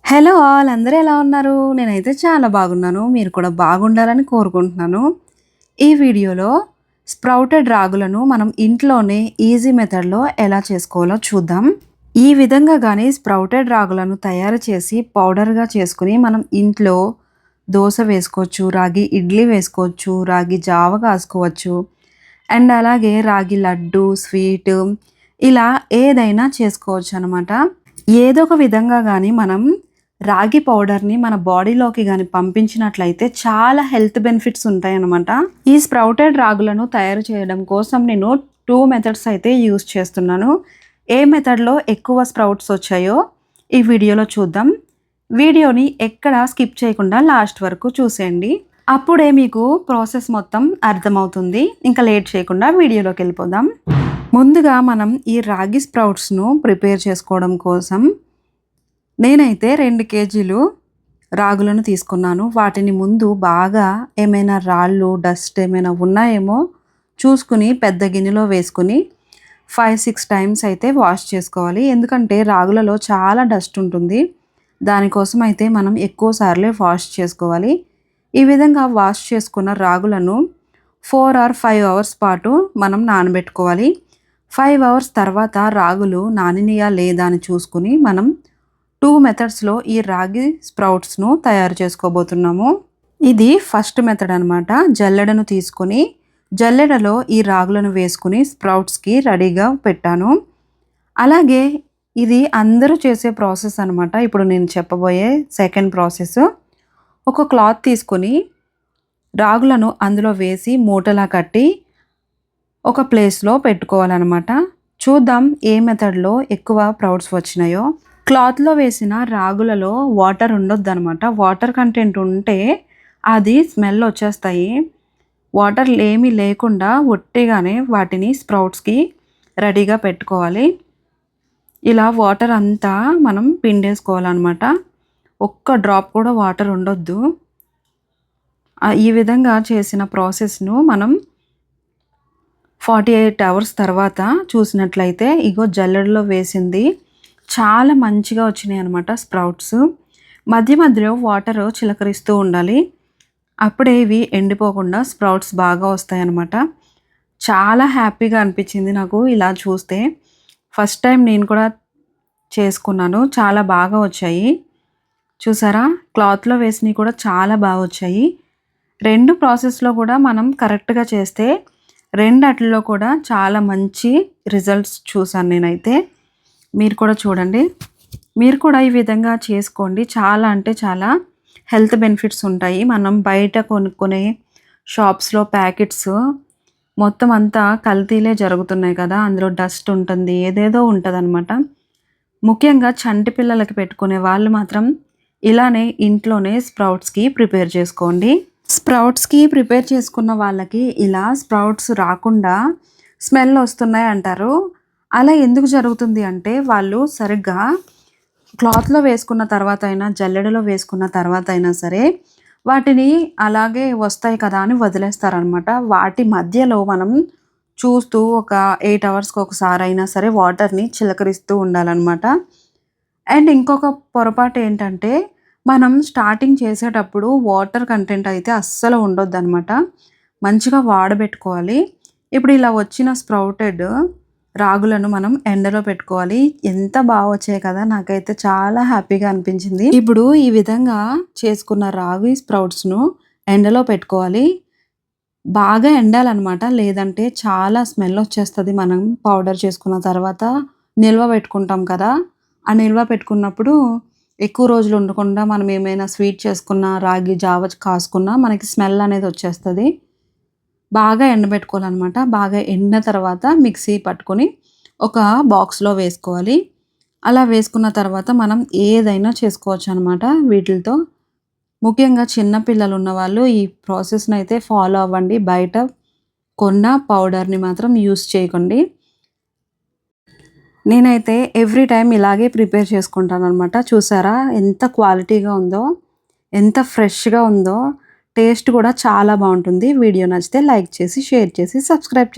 Hello all, అందరూ ఎలా ఉన్నారు? నేనైతే చాలా బాగున్నాను. మీరు కూడా బాగుండాలని కోరుకుంటున్నాను. ఈ వీడియోలో స్ప్రౌటెడ్ రాగులను మనం ఇంట్లోనే ఈజీ మెథడ్‌లో ఎలా చేసుకోవాలో చూద్దాం. ఈ విధంగా గాని స్ప్రౌటెడ్ రాగులను తయారు చేసి పౌడర్‌గా చేసుకొని మనం ఇంట్లో దోస వేసుకోవచ్చు, రాగి ఇడ్లీ వేసుకోవచ్చు, రాగి జావ కాసుకోవచ్చు. అండ్ అలాగే రాగి లడ్డు, స్వీట్ ఇలా ఏదైనా చేసుకోవచ్చనమాట. ఏదో ఒక విధంగా గాని మనం రాగి పౌడర్‌ని మన బాడీలోకి గాని పంపించినట్లయితే చాలా హెల్త్ బెనిఫిట్స్ ఉంటాయన్నమాట. ఈ స్ప్రౌటెడ్ రాగులను తయారు చేయడం కోసం నేను 2 మెథడ్స్ అయితే యూజ్ చేస్తున్నాను. ఏ మెథడ్‌లో ఎక్కువ స్ప్రౌట్స్ వచ్చాయో ఈ వీడియోలో చూద్దాం. వీడియోని ఎక్కడ స్కిప్ చేయకుండా లాస్ట్ వరకు చూసేయండి. అప్పుడే మీకు ప్రాసెస్ మొత్తం అర్థమవుతుంది. ఇంకా లేట్ చేయకుండా వీడియోలోకి వెళ్ళిపోదాం. ముందుగా మనం ఈ రాగి స్ప్రౌట్స్‌ను ప్రిపేర్ చేసుకోవడం కోసం నేనైతే 2 కేజీలు రాగులను తీసుకున్నాను. వాటిని ముందు బాగా ఏమైనా రాళ్ళు, డస్ట్ ఏమైనా ఉన్నాయేమో చూసుకుని పెద్ద గిన్నెలో వేసుకుని 5-6 టైమ్స్ అయితే వాష్ చేసుకోవాలి. ఎందుకంటే రాగులలో చాలా డస్ట్ ఉంటుంది. దానికోసం అయితే మనం ఎక్కువ సార్లే వాష్ చేసుకోవాలి. ఈ విధంగా వాష్ చేసుకున్న రాగులను 4 or 5 అవర్స్ పాటు మనం నానబెట్టుకోవాలి. 5 అవర్స్ తర్వాత రాగులు నానినయా లేదా అని చూసుకుని మనం 2 మెథడ్స్‌లో ఈ రాగి స్ప్రౌట్స్‌ను తయారు చేసుకోబోతున్నాము. ఇది ఫస్ట్ మెథడ్ అనమాట. జల్లెడను తీసుకొని జల్లెడలో ఈ రాగులను వేసుకుని స్ప్రౌట్స్‌కి రెడీగా పెట్టాను. అలాగే ఇది అందరూ చేసే ప్రాసెస్ అనమాట. ఇప్పుడు నేను చెప్పబోయే సెకండ్ ప్రాసెస్. ఒక క్లాత్ తీసుకొని రాగులను అందులో వేసి మూటలా కట్టి ఒక ప్లేస్‌లో పెట్టుకోవాలన్నమాట. చూద్దాం ఏ మెథడ్‌లో ఎక్కువ స్ప్రౌట్స్ వచ్చినాయో. క్లాత్‌లో వేసిన రాగులలో వాటర్ ఉండొద్దనమాట. వాటర్ కంటెంట్ ఉంటే అది స్మెల్ వచ్చేస్తాయి. వాటర్ ఏమీ లేకుండా ఒట్టిగానే వాటిని స్ప్రౌట్స్‌కి రెడీగా పెట్టుకోవాలి. ఇలా వాటర్ అంతా మనం పిండేసుకోవాలన్నమాట. ఒక్క డ్రాప్ కూడా వాటర్ ఉండొద్దు. ఈ విధంగా చేసిన ప్రాసెస్‌ను మనం 48 అవర్స్ తర్వాత చూసినట్లయితే ఇగో జల్లెడలో వేసింది చాలా మంచిగా వచ్చినాయి అనమాట స్ప్రౌట్స్. మధ్య మధ్యలో వాటర్ చిలకరిస్తూ ఉండాలి. అప్పుడే ఇవి ఎండిపోకుండా స్ప్రౌట్స్ బాగా వస్తాయన్నమాట. చాలా హ్యాపీగా అనిపించింది నాకు ఇలా చూస్తే. ఫస్ట్ టైం నేను కూడా చేసుకున్నాను. చాలా బాగా వచ్చాయి. చూసారా, క్లాత్‌లో వేసినవి కూడా చాలా బాగా వచ్చాయి. 2 ప్రాసెస్‌లో కూడా మనం కరెక్ట్‌గా చేస్తే రెండిట్లో కూడా చాలా మంచి రిజల్ట్స్ చూసాను నేనైతే. మీరు కూడా చూడండి. మీరు కూడా ఈ విధంగా చేసుకోండి. చాలా అంటే చాలా హెల్త్ బెనిఫిట్స్ ఉంటాయి. మనం బయట కొనుక్కునే షాప్స్‌లో ప్యాకెట్స్ మొత్తం అంతా కల్తీలే జరుగుతున్నాయి కదా. అందులో డస్ట్ ఉంటుంది, ఏదేదో ఉంటదనమాట. ముఖ్యంగా చంటి పిల్లలకి పెట్టుకునే వాళ్ళు మాత్రం ఇలానే ఇంట్లోనే స్ప్రౌట్స్‌కి ప్రిపేర్ చేసుకోండి. స్ప్రౌట్స్‌కి ప్రిపేర్ చేసుకున్న వాళ్ళకి ఇలా స్ప్రౌట్స్ రాకుండా స్మెల్ వస్తున్నాయి అంటారు. అలా ఎందుకు జరుగుతుంది అంటే వాళ్ళు సరిగ్గా క్లాత్‌లో వేసుకున్న తర్వాత అయినా, జల్లెడలో వేసుకున్న తర్వాత అయినా సరే వాటిని అలాగే వస్తాయి కదా అని వదిలేస్తారనమాట. వాటి మధ్యలో మనం చూస్తూ ఒక 8 అవర్స్‌కి ఒకసారి అయినా సరే వాటర్‌ని చిలకరిస్తూ ఉండాలనమాట. అండ్ ఇంకొక పొరపాటు ఏంటంటే మనం స్టార్టింగ్ చేసేటప్పుడు వాటర్ కంటెంట్ అయితే అస్సలు ఉండొద్దనమాట. మంచిగా వాడబెట్టుకోవాలి. ఇప్పుడు ఇలా వచ్చిన స్ప్రౌటెడ్ రాగులను మనం ఎండలో పెట్టుకోవాలి. ఎంత బాగా వచ్చాయి కదా, నాకైతే చాలా హ్యాపీగా అనిపించింది. ఇప్పుడు ఈ విధంగా చేసుకున్న రాగి స్ప్రౌట్స్‌ను ఎండలో పెట్టుకోవాలి. బాగా ఎండాలనమాట. లేదంటే చాలా స్మెల్ వచ్చేస్తది. మనం పౌడర్ చేసుకున్న తర్వాత నిల్వ పెట్టుకుంటాం కదా. ఆ నిల్వ పెట్టుకున్నప్పుడు ఎక్కువ రోజులు ఉండకుండా మనం ఏమైనా స్వీట్ చేసుకున్నా, రాగి జావ కాసుకున్నా మనకి స్మెల్ అనేది వచ్చేస్తది. బాగా ఎండబెట్టుకోవాలనమాట. బాగా ఎండిన తర్వాత మిక్సీ పట్టుకొని ఒక బాక్స్‌లో వేసుకోవాలి. అలా వేసుకున్న తర్వాత మనం ఏదైనా చేసుకోవచ్చనమాట వీటిలతో. ముఖ్యంగా చిన్న పిల్లలు ఉన్నవాళ్ళు ఈ ప్రాసెస్‌ని అయితే ఫాలో అవ్వండి. బయట కొన్న పౌడర్‌ని మాత్రం యూజ్ చేయకండి. నేనైతే ఎవ్రీ టైమ్ ఇలాగే ప్రిపేర్ చేసుకుంటాననమాట. చూసారా ఎంత క్వాలిటీగా ఉందో, ఎంత ఫ్రెష్‌గా ఉందో. టేస్ట్ కూడా చాలా బాగుంటుంది. వీడియో నచ్చితే లైక్ చేసి, షేర్ చేసి, సబ్స్క్రైబ్